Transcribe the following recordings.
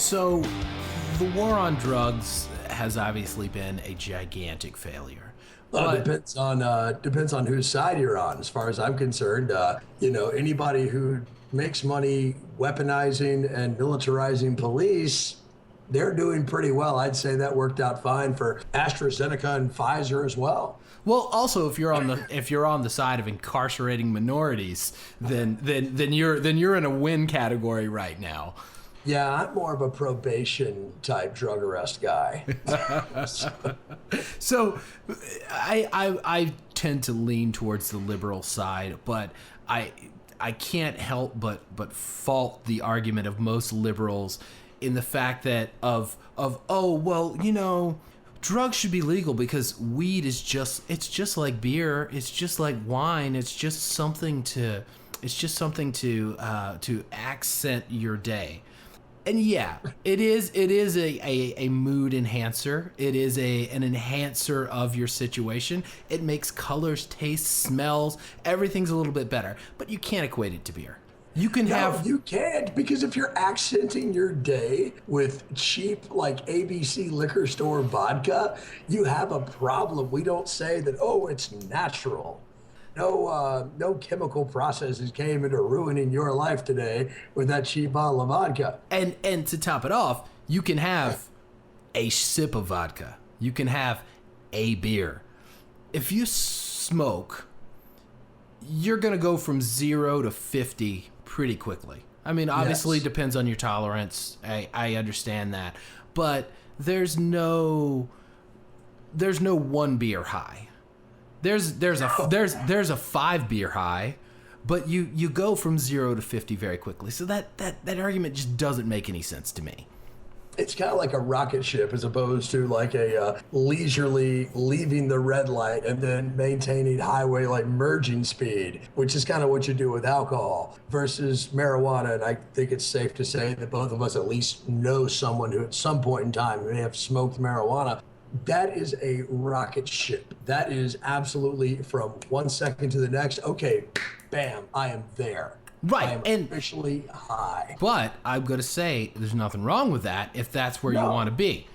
So, the war on drugs has obviously been a gigantic failure. Well, it But depends on whose side you're on. As far as I'm concerned, anybody who makes money weaponizing and militarizing police, they're doing pretty well. I'd say that worked out fine for AstraZeneca and Pfizer as well. well, also if you're on the side of incarcerating minorities, then you're in a win category right now. Yeah, I'm more of a probation type drug arrest guy. So, I tend to lean towards the liberal side, but I can't help but fault the argument of most liberals in the fact that oh well, drugs should be legal because weed is just like beer, it's just like wine, it's just something to accent your day. And yeah, it is a mood enhancer. It is an enhancer of your situation. It makes colors, tastes, smells, everything's a little bit better. But you can't equate it to beer. You can No, have you can't, because if you're accenting your day with cheap, like ABC liquor store vodka, you have a problem. We don't say that, oh, it's natural. No chemical processes came into ruining your life today with that cheap bottle of vodka. and to top it off, you can have a sip of vodka. You can have a beer. If you smoke, you're going to go from 0 to 50 pretty quickly. I mean, obviously Yes. it depends on your tolerance. I understand that. But there's no one beer high. There's a 5 beer high, but you go from 0 to 50 very quickly. So that argument just doesn't make any sense to me. It's kind of like a rocket ship as opposed to like a leisurely leaving the red light and then maintaining highway like merging speed, which is kind of what you do with alcohol versus marijuana. And I think it's safe to say that both of us at least know someone who at some point in time may have smoked marijuana. That is a rocket ship. That is absolutely from 1 second to the next. Okay, bam, I am there. Right, I am and officially high. but I'm going to say there's nothing wrong with that if that's where you No. want to be.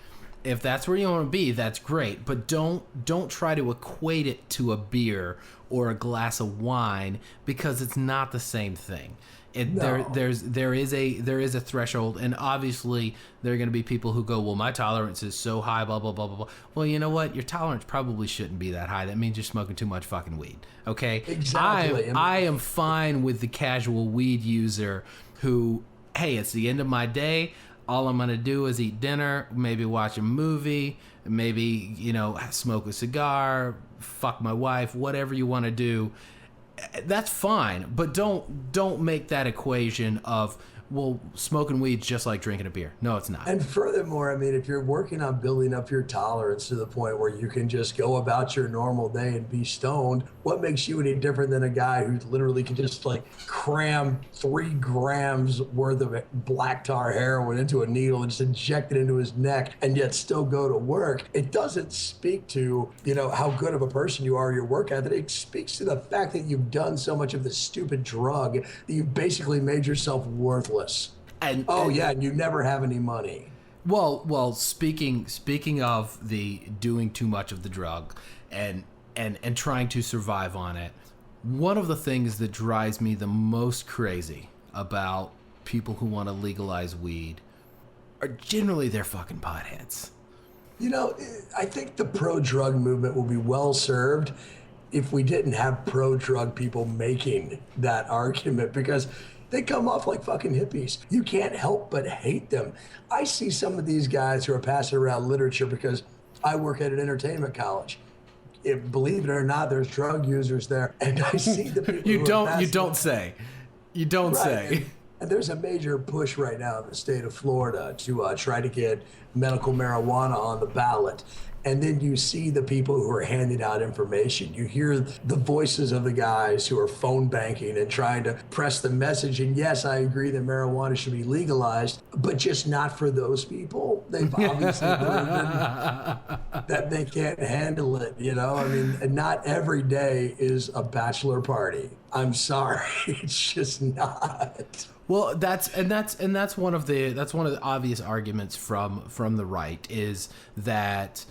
If that's where you want to be, that's great. But don't try to equate it to a beer or a glass of wine because it's not the same thing. No. There is a threshold, and obviously there are going to be people who go, well, my tolerance is so high, blah blah blah blah blah. Well, you know what? Your tolerance probably shouldn't be that high. That means you're smoking too much fucking weed. Okay? Exactly. I am fine with the casual weed user who, hey, it's the end of my day. All I'm going to do is eat dinner, maybe watch a movie, maybe, smoke a cigar, fuck my wife, whatever you want to do. That's fine, but don't make that equation of, well, smoking weed's just like drinking a beer. No, it's not. And furthermore, I mean, if you're working on building up your tolerance to the point where you can just go about your normal day and be stoned, what makes you any different than a guy who literally can just like cram 3 grams worth of black tar heroin into a needle and just inject it into his neck and yet still go to work? It doesn't speak to, how good of a person you are, your work ethic. It speaks to the fact that you've done so much of this stupid drug that you've basically made yourself worthless. And And you never have any money. Well, speaking of the doing too much of the drug and trying to survive on it, one of the things that drives me the most crazy about people who want to legalize weed are generally they're fucking potheads. I think the pro-drug movement will be well served if we didn't have pro-drug people making that argument, because they come off like fucking hippies. You can't help but hate them. I see some of these guys who are passing around literature because I work at an entertainment college. Believe it or not, there's drug users there, and I see the people. You who are don't passing- say. You don't Right. say. And there's a major push right now in the state of Florida to try to get medical marijuana on the ballot. And then you see the people who are handing out information. You hear the voices of the guys who are phone banking and trying to press the message. And yes, I agree that marijuana should be legalized, but just not for those people. They've obviously learned that they can't handle it. I mean, not every day is a bachelor party. I'm sorry, it's just not. Well, that's one of the obvious arguments from the right is that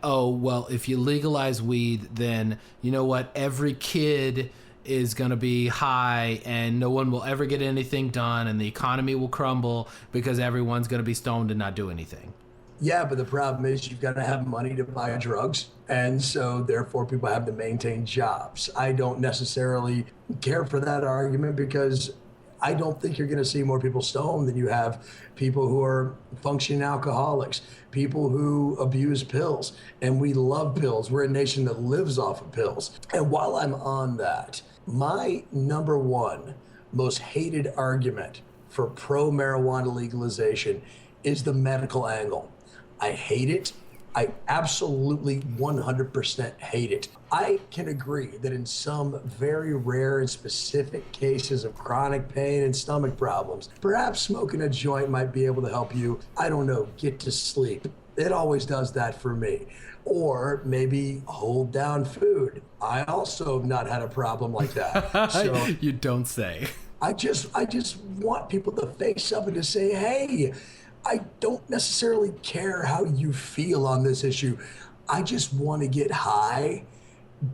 oh, well, if you legalize weed, then you know what, every kid is going to be high and no one will ever get anything done and the economy will crumble because everyone's going to be stoned and not do anything. Yeah, but the problem is you've got to have money to buy drugs. And so therefore people have to maintain jobs. I don't necessarily care for that argument because I don't think you're going to see more people stoned than you have people who are functioning alcoholics, people who abuse pills. And we love pills. We're a nation that lives off of pills. And while I'm on that, my number one most hated argument for pro-marijuana legalization is the medical angle. I hate it. I absolutely 100% hate it. I can agree that in some very rare and specific cases of chronic pain and stomach problems, perhaps smoking a joint might be able to help you, I don't know, get to sleep. It always does that for me. Or maybe hold down food. I also have not had a problem like that. So you don't say. I just want people to face up and to say, hey, I don't necessarily care how you feel on this issue. I just want to get high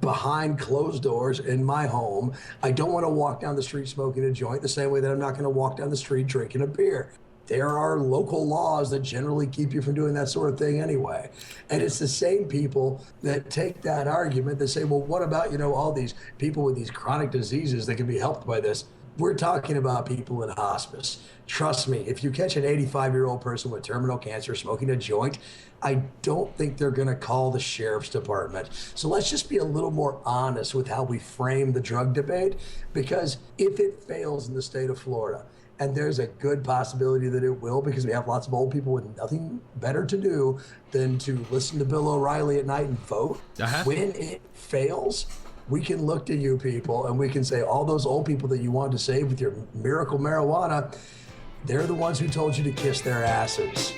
behind closed doors in my home. I don't want to walk down the street smoking a joint the same way that I'm not going to walk down the street drinking a beer. There are local laws that generally keep you from doing that sort of thing anyway. And it's the same people that take that argument that say, well, what about, all these people with these chronic diseases that can be helped by this? We're talking about people in hospice. Trust me, if you catch an 85-year-old person with terminal cancer smoking a joint, I don't think they're going to call the sheriff's department. So let's just be a little more honest with how we frame the drug debate, because if it fails in the state of Florida, and there's a good possibility that it will, because we have lots of old people with nothing better to do than to listen to Bill O'Reilly at night and vote. When it fails, we can look to you people and we can say, all those old people that you wanted to save with your miracle marijuana, they're the ones who told you to kiss their asses.